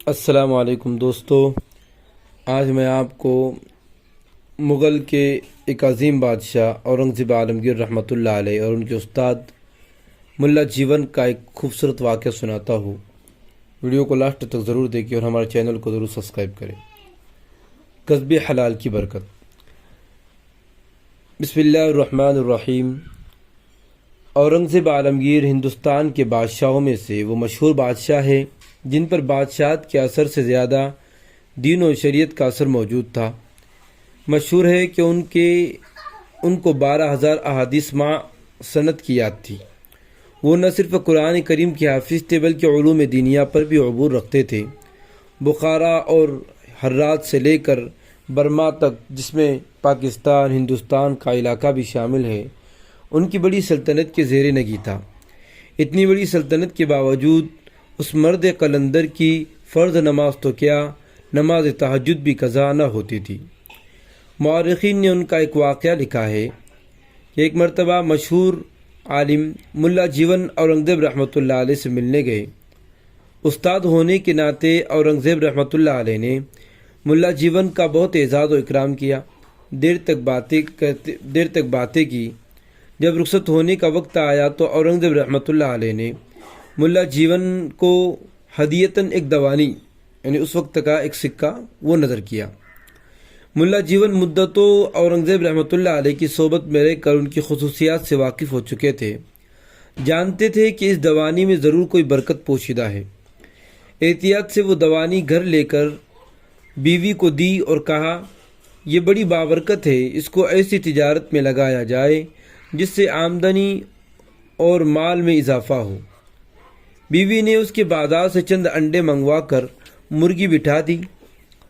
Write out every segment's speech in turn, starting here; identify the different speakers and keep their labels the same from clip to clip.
Speaker 1: السلام علیکم دوستو، آج میں آپ کو مغل کے ایک عظیم بادشاہ اورنگزیب عالمگیر رحمۃ اللہ علیہ اور ان کے استاد ملا جیون کا ایک خوبصورت واقعہ سناتا ہوں۔ ویڈیو کو لاسٹ تک ضرور دیکھیں اور ہمارے چینل کو ضرور سبسکرائب کریں۔ کسب حلال کی برکت۔ بسم اللہ الرحمن الرحیم۔ اورنگزیب عالمگیر ہندوستان کے بادشاہوں میں سے وہ مشہور بادشاہ ہے جن پر بادشاہت کے اثر سے زیادہ دین و شریعت کا اثر موجود تھا۔ مشہور ہے کہ ان کو 12,000 احادیث مع سند کی یاد تھی۔ وہ نہ صرف قرآن کریم کے حافظ تھے بلکہ علوم دینیہ پر بھی عبور رکھتے تھے۔ بخارا اور ہرات سے لے کر برما تک، جس میں پاکستان ہندوستان کا علاقہ بھی شامل ہے، ان کی بڑی سلطنت کے زیر نگی تھا۔ اتنی بڑی سلطنت کے باوجود اس مرد قلندر کی فرض نماز تو کیا، نماز تہجد بھی قضا نہ ہوتی تھی۔ مورخین نے ان کا ایک واقعہ لکھا ہے کہ ایک مرتبہ مشہور عالم ملا جیون اورنگزیب رحمۃ اللہ علیہ سے ملنے گئے۔ استاد ہونے کے ناطے اورنگزیب رحمۃ اللہ علیہ نے ملا جیون کا بہت اعزاز و اکرام کیا، دیر تک باتیں کی۔ جب رخصت ہونے کا وقت آیا تو اورنگزیب رحمۃ اللہ علیہ نے ملا جیون کو ہدیتاً ایک دوانی، یعنی اس وقت کا ایک سکہ، وہ نظر کیا۔ ملا جیون مدتوں اورنگزیب رحمۃ اللہ علیہ کی صحبت میں رہ کر ان کی خصوصیات سے واقف ہو چکے تھے، جانتے تھے کہ اس دوانی میں ضرور کوئی برکت پوشیدہ ہے۔ احتیاط سے وہ دوانی گھر لے کر بیوی کو دی اور کہا، یہ بڑی بابرکت ہے، اس کو ایسی تجارت میں لگایا جائے جس سے آمدنی اور مال میں اضافہ ہو۔ بیوی نے اس کے بازار سے چند انڈے منگوا کر مرغی بٹھا دی۔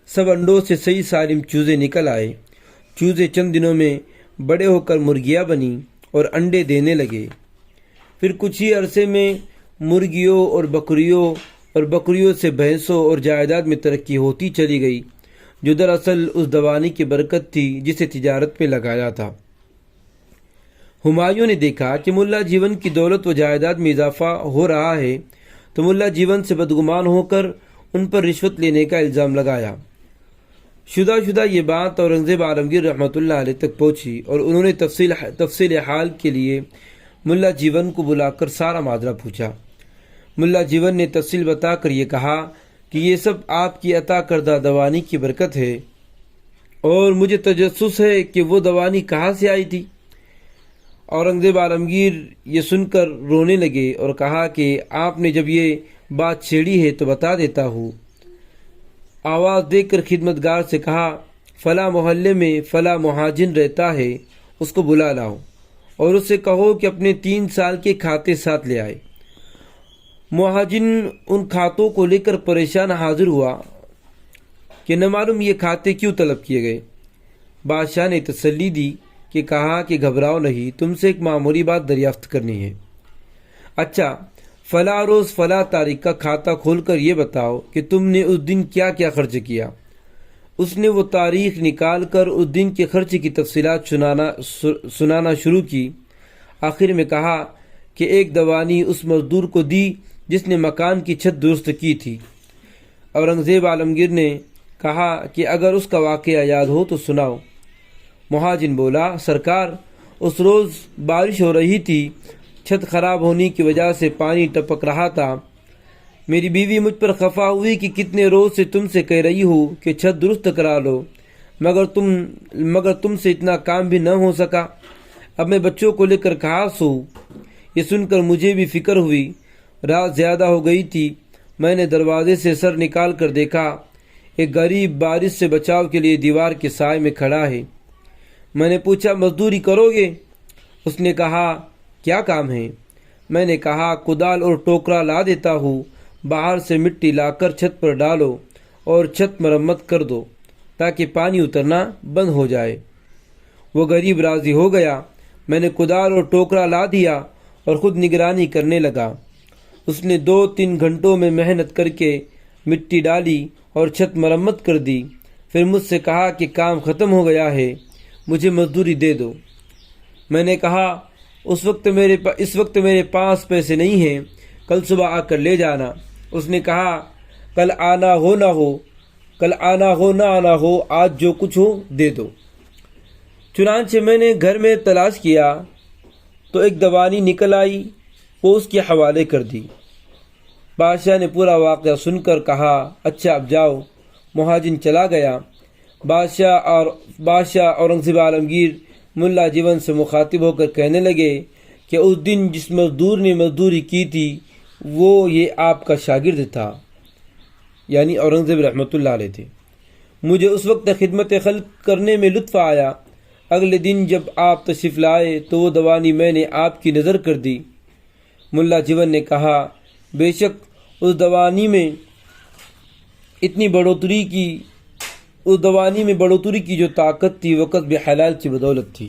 Speaker 1: سب انڈوں سے صحیح سالم چوزے نکل آئے۔ چوزے چند دنوں میں بڑے ہو کر مرغیاں بنیں اور انڈے دینے لگے۔ پھر کچھ ہی عرصے میں مرغیوں اور بکریوں سے بھینسوں اور جائیداد میں ترقی ہوتی چلی گئی، جو دراصل اس دوانی کی برکت تھی جسے تجارت میں لگایا تھا۔ ہمایوں نے دیکھا کہ ملا جیون کی دولت و جائیداد میں اضافہ ہو رہا ہے تو ملا جیون سے بدگمان ہو کر ان پر رشوت لینے کا الزام لگایا۔ شدہ یہ بات اورنگزیب عالمگیر رحمۃ اللہ علیہ تک پہنچی اور انہوں نے تفصیل حال کے لیے ملا جیون کو بلا کر سارا ماجرا پوچھا۔ ملا جیون نے تفصیل بتا کر یہ کہا کہ یہ سب آپ کی عطا کردہ دوانی کی برکت ہے، اور مجھے تجسس ہے کہ وہ دوانی کہاں سے آئی تھی۔ اورنگزیب عالمگیر یہ سن کر رونے لگے اور کہا کہ آپ نے جب یہ بات چھیڑی ہے تو بتا دیتا ہوں۔ آواز دے کر خدمتگار سے کہا، فلاں محلے میں فلاں مہاجن رہتا ہے، اس کو بلا لاؤ اور اس سے کہو کہ اپنے 3 سال کے کھاتے ساتھ لے آئے۔ مہاجن ان کھاتوں کو لے کر پریشان حاضر ہوا کہ نہ معلوم یہ کھاتے کیوں طلب کیے گئے۔ بادشاہ نے تسلی دی کہ کہا کہ گھبراؤ نہیں، تم سے ایک معمولی بات دریافت کرنی ہے۔ اچھا، فلاں روز فلاں تاریخ کا کھاتا کھول کر یہ بتاؤ کہ تم نے اس دن کیا کیا خرچ کیا۔ اس نے وہ تاریخ نکال کر اس دن کے خرچ کی تفصیلات سنانا شروع کی۔ آخر میں کہا کہ ایک دوانی اس مزدور کو دی جس نے مکان کی چھت درست کی تھی۔ اورنگزیب عالمگیر نے کہا کہ اگر اس کا واقعہ یاد ہو تو سناؤ۔ مہاجن بولا، سرکار، اس روز بارش ہو رہی تھی، چھت خراب ہونے کی وجہ سے پانی ٹپک رہا تھا۔ میری بیوی مجھ پر خفا ہوئی کہ کتنے روز سے تم سے کہہ رہی ہوں کہ چھت درست کرا لو، مگر تم سے اتنا کام بھی نہ ہو سکا۔ اب میں بچوں کو لے کر کہاں سوؤں؟ یہ سن کر مجھے بھی فکر ہوئی۔ رات زیادہ ہو گئی تھی۔ میں نے دروازے سے سر نکال کر دیکھا، ایک غریب بارش سے بچاؤ کے لیے دیوار کے سائے میں کھڑا ہے۔ میں نے پوچھا، مزدوری کرو گے؟ اس نے کہا، کیا کام ہے؟ میں نے کہا، کدال اور ٹوکرا لا دیتا ہوں، باہر سے مٹی لا کر چھت پر ڈالو اور چھت مرمت کر دو تاکہ پانی اترنا بند ہو جائے۔ وہ غریب راضی ہو گیا۔ میں نے کدال اور ٹوکرا لا دیا اور خود نگرانی کرنے لگا۔ اس نے 2-3 گھنٹوں میں محنت کر کے مٹی ڈالی اور چھت مرمت کر دی۔ پھر مجھ سے کہا کہ کام ختم ہو گیا ہے، مجھے مزدوری دے دو۔ میں نے کہا، اس وقت میرے پاس پیسے نہیں ہیں، کل صبح آ کر لے جانا۔ اس نے کہا، کل آنا ہو نہ ہو، کل آنا ہو نہ آنا ہو، آج جو کچھ ہو دے دو۔ چنانچہ میں نے گھر میں تلاش کیا تو ایک دوانی نکل آئی، وہ اس کے حوالے کر دی۔ بادشاہ نے پورا واقعہ سن کر کہا اچھا اب جاؤ۔ مہاجن چلا گیا۔ بادشاہ اورنگزیب عالمگیر ملا جیون سے مخاطب ہو کر کہنے لگے کہ اس دن جس مزدور نے مزدوری کی تھی وہ یہ آپ کا شاگرد تھا، یعنی اورنگزیب رحمۃ اللہ علیہ تھے۔ مجھے اس وقت خدمت خلق کرنے میں لطف آیا۔ اگلے دن جب آپ تشریف لائے تو وہ دوانی میں نے آپ کی نظر کر دی۔ ملا جیون نے کہا بے شک اس دوانی میں بڑھوتری کی جو طاقت تھی وہ قصب حلال کی بدولت تھی۔